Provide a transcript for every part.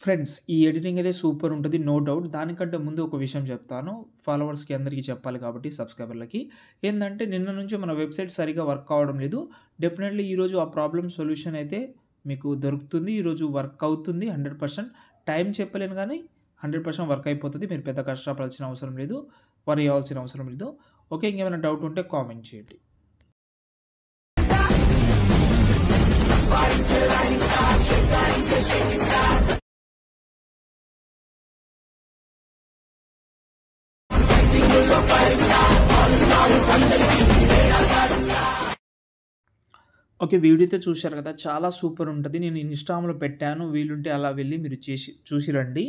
Friends ఈ editing అయితే super ఉంటది. No doubt. దానికంటే ముందు ఒక విషయం చెప్తాను. ఫాలోవర్స్‌కి అందరికీ చెప్పాలి కాబట్టి సబ్‌స్క్రైబర్‌లకి. ఏందంటే నిన్న నుంచి మన వెబ్‌సైట్ సరిగ్గా వర్క్ అవ్వడం లేదు. డెఫినెట్‌లీ ఈరోజు ఆ ప్రాబ్లమ్ సొల్యూషన్ అయితే మీకు దొరుకుతుంది. ఈరోజు వర్క్ అవుతుంది 100%. టైం చెప్పలేను గానీ 100% వర్క్ అయిపోతది. మీరు పెద్ద కష్టపడాల్సిన అవసరం లేదు. వరీ అవ్వాల్సిన అవసరం లేదు. ఓకే. ఇంకేమైనా డౌట్ ఉంటే కామెంట్ చేయండి. ఓకే. వీడియో అయితే చూశారు కదా! చాలా సూపర్ ఉంటది. నేను ఇన్‌స్టాగ్రామ్‌లో పెట్టాను. వీలుంటే అలా వెళ్లి మీరు చూసి రండి.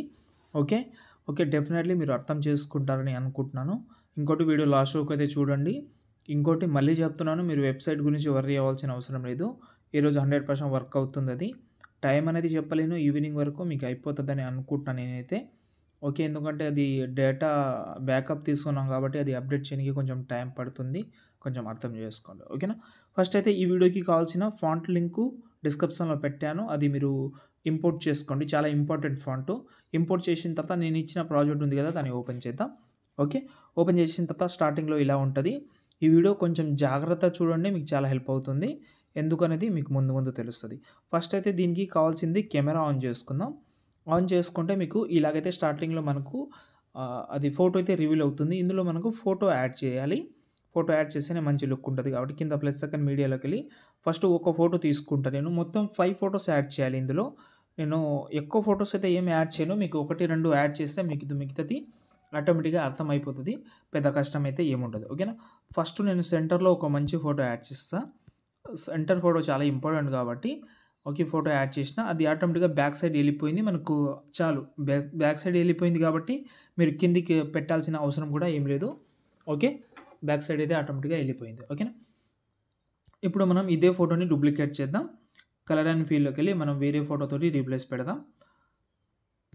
ఓకే. ఓకే. డెఫినెట్‌లీ మీరు అర్థం చేసుకుంటారని అనుకుంటున్నాను. ఇంకోటి వీడియో లాస్ట్ వరకు అయితే చూడండి. ఇంకోటి మళ్ళీ చెప్తున్నాను. మీరు వెబ్‌సైట్ గురించి వర్రీ అవ్వాల్సిన అవసరం లేదు. ఈరోజు 100% వర్క్ అవుతుందది. టైం అనేది చెప్పలేను. ఈవినింగ్ వరకు మీకు అయిపోతదని అనుకుంటున్నాను నేనైతే. ఓకే. ఎందుకంటే అది డేటా బ్యాకప్ తీసుకున్నాం కాబట్టి అది అప్డేట్ చేయడానికి కొంచెం టైం పడుతుంది. కొంచెం అర్థం చేసుకోండి. ఓకేనా? ఫస్ట్ అయితే ఈ వీడియోకి కావాల్సిన ఫాంట్ లింకు డిస్క్రిప్షన్‌లో పెట్టాను. అది మీరు ఇంపోర్ట్ చేసుకోండి. చాలా ఇంపార్టెంట్ ఫాంటు. ఇంపోర్ట్ చేసిన తర్వాత నేను ఇచ్చిన ప్రాజెక్ట్ ఉంది కదా! దాన్ని ఓపెన్ చేద్దాం. ఓకే. ఓపెన్ చేసిన తర్వాత స్టార్టింగ్‌లో ఇలా ఉంటది. ఈ వీడియో కొంచెం జాగ్రత్తగా చూడండి. మీకు చాలా హెల్ప్ అవుతుంది. ఎందుకనేది మీకు ముందు ముందు తెలుస్తది. ఫస్ట్ అయితే దీనికి కావాల్సింది కెమెరా ఆన్ చేసుకుందాం. ఆన్ చేసుకుంటే మీకు ఇలాగైతే స్టార్టింగ్‌లో మనకు అది ఫోటో అయితే రివీల్ అవుతుంది. ఇందులో మనకు ఫోటో యాడ్ చేయాలి. ఫోటో యాడ్ చేస్తేనే మంచి లుక్ ఉంటది కాబట్టి కింద ప్లస్ సెకండ్ మీడియాలోకెళ్ళి ఫస్ట్ ఒక ఫోటో తీసుకుంటా నేను. మొత్తం 5 ఫోటోస్ యాడ్ చేయాలి ఇందులో. నేను ఎక్కువ ఫోటోస్ అయితే ఏమి యాడ్ చేయను. మీకు 1, 2 యాడ్ చేస్తే మిగతాది ఆటోమేటిక్‌గా అర్థమైపోతది. పెద్ద కష్టమైతే ఏముండదు. ఓకేనా? ఫస్ట్ నేను సెంటర్‌లో ఒక మంచి ఫోటో యాడ్ చేస్తా. సెంటర్ ఫోటో చాలా ఇంపార్టెంట్ కాబట్టి ఓకే. ఫోటో యాడ్ చేసిన అది ఆటోమేటిక్‌గా బ్యాక్ సైడ్ ఎళ్ళిపోయింది. మనకు చాలు. బ్యాక్ సైడ్ ఎళ్ళిపోయింది కాబట్టి మీరు కిందికి పెట్టాల్సిన అవసరం కూడా ఏం లేదు. ఓకే. బ్యాక్ సైడ్ అయితే ఆటోమేటిక్‌గా ఎళ్ళిపోయింది. ఓకేనా? ఇప్పుడు మనం ఇదే ఫోటోని డూప్లికేట్ చేద్దాం. కలర్ అండ్ ఫీల్డ్‌లోకెళ్ళి మనం వేరే ఫోటోతోటి రీప్లేస్ పెడదాం.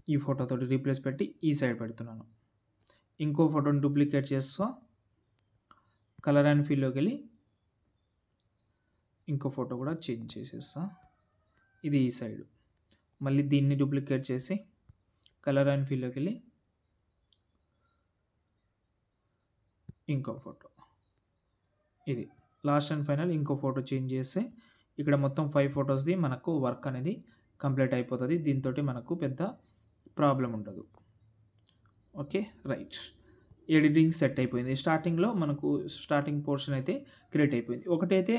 ఈ ఫోటోతోటి రీప్లేస్ పెట్టి ఈ సైడ్ పెడుతున్నాను. ఇంకో ఫోటోని డూప్లికేట్ చేస్తా. కలర్ అండ్ ఫీల్డ్‌లోకెళ్ళి ఇంకో ఫోటో కూడా చేంజ్ చేసేస్తా. ఇది ఈ సైడ్. మళ్ళీ దీన్ని డూప్లికేట్ చేసి కలర్ అండ్ ఫీల్డ్‌లోకెళ్ళి ఇంకో ఫోటో. ఇది. లాస్ట్ అండ్ ఫైనల్ ఇంకో ఫోటో చేంజ్ చేస్తే ఇక్కడ మొత్తం 5 ఫోటోస్‌ది మనకు వర్క్ అనేది కంప్లీట్ అయిపోతది. దీనితోటి మనకు పెద్ద ప్రాబ్లమ్ ఉండదు. ఓకే. రైట్. ఎడిటింగ్ సెట్ అయిపోయింది. స్టార్టింగ్‌లో మనకు స్టార్టింగ్ పోర్షన్ అయితే క్రియేట్ అయిపోయింది. ఒకటైతే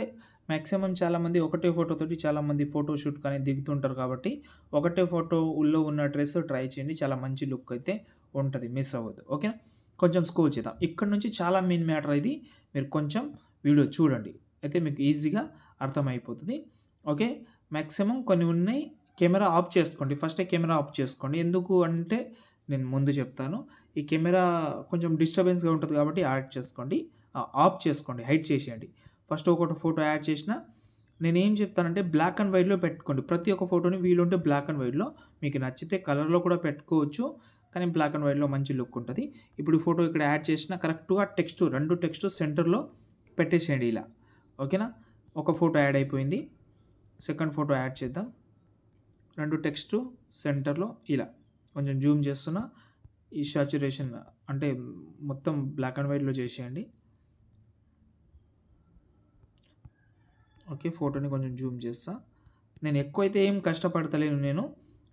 మాక్సిమం చాలామంది ఒకటే ఫోటోతోటి చాలామంది ఫోటో షూట్ కానీ దిగుతుంటారు కాబట్టి ఒకటే ఫోటోలో ఉన్న డ్రెస్ ట్రై చేయండి. చాలా మంచి లుక్ అయితే ఉంటది. మిస్ అవ్వద్దు. ఓకేనా? కొంచెం స్క్రోల్ చేద్దాం. ఇక్కడ నుంచి చాలా మెయిన్ మ్యాటర్ ఇది. మీరు కొంచెం వీడియో చూడండి. అయితే మీకు ఈజీగా అర్థమైపోతది. ఓకే. మాక్సిమం కొన్ని ఉన్నాయి. కెమెరా ఆఫ్ చేసుకోండి. ఫస్టే కెమెరా ఆఫ్ చేసుకోండి. ఎందుకు అంటే నేను ముందు చెప్తాను. ఈ కెమెరా కొంచెం డిస్టర్బెన్స్‌గా ఉంటది కాబట్టి ఆఫ్ చేసుకోండి. హైడ్ చేసేయండి. ఫస్ట్ ఒకటి ఫోటో యాడ్ చేసినా నేనేం చెప్తానంటే బ్లాక్ అండ్ వైట్‌లో పెట్టుకోండి. ప్రతి ఒక్క ఫోటోని వీలుంటే బ్లాక్ అండ్ వైట్‌లో మీకు నచ్చితే కలర్‌లో కూడా పెట్టుకోవచ్చు. కానీ బ్లాక్ అండ్ వైట్‌లో మంచి లుక్ ఉంటది. ఇప్పుడు ఈ ఫోటో ఇక్కడ యాడ్ చేసినా కరెక్ట్‌గా రెండు టెక్స్ట్ సెంటర్‌లో పెట్టేసేయండి ఇలా. ఓకేనా? ఒక ఫోటో యాడ్ అయిపోయింది. సెకండ్ ఫోటో యాడ్ చేద్దాం. 2 టెక్స్ట్ సెంటర్‌లో ఇలా. కొంచెం జూమ్ చేస్తున్నా. ఈ సాచురేషన్ అంటే మొత్తం బ్లాక్ అండ్ వైట్‌లో చేసేయండి. ఓకే. ఫోటోని కొంచెం జూమ్ చేస్తా. నేను ఎక్కువైతే ఏం కష్టపడతలేను నేను.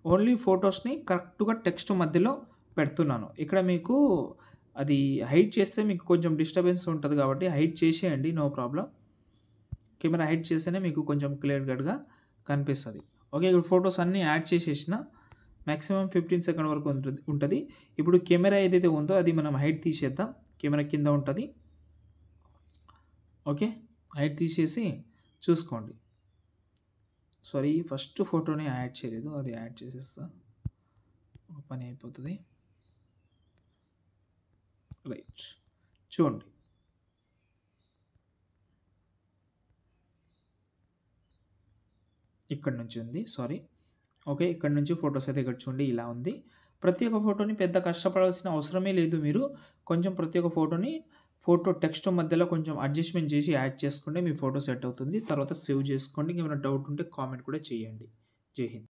ఓన్లీ ఫోటోస్‌ని కరెక్ట్‌గా టెక్స్ట్ మధ్యలో పెడుతున్నాను. ఇక్కడ మీకు అది హైడ్ చేస్తే మీకు కొంచెం డిస్టర్బెన్స్ ఉంటది కాబట్టి హైడ్ చేసేయండి. No problem. కెమెరా హైడ్ చేస్తేనే మీకు కొంచెం క్లియర్ కట్‌గా కనిపిస్తది. ఓకే. ఇప్పుడు ఫోటోస్ అన్నీ యాడ్ చేసేసిన మాక్సిమం 15 సెకండ్ వరకు ఉంటది. ఇప్పుడు కెమెరా ఏదైతే ఉందో అది మనం హైడ్ తీసేద్దాం. కెమెరా కింద ఉంటది. ఓకే. హైడ్ తీసేసి చూసుకోండి. సారీ ఫస్ట్ ఫోటోని యాడ్ చేయలేదు. అది యాడ్ చేసేస్తా. ఒక పని అయిపోతది. రైట్. చూడండి. ఇక్కడి నుంచి ఉంది. సారీ. ఓకే. ఇక్కడి నుంచి ఫోటోస్ అయితే ఇక్కడ చూడండి ఇలా ఉంది. ప్రతి ఒక్క ఫోటోని పెద్ద కష్టపడాల్సిన అవసరమే లేదు మీరు. కొంచెం ప్రతి ఒక్క ఫోటో టెక్స్ట్ మధ్యలో కొంచెం అడ్జస్ట్‌మెంట్ చేసి యాడ్ చేసుకుంటే మీ ఫోటో సెట్ అవుతుంది. తర్వాత సేవ్ చేసుకోండి. ఏమైనా డౌట్ ఉంటే కామెంట్ కూడా చేయండి. జై హింద్.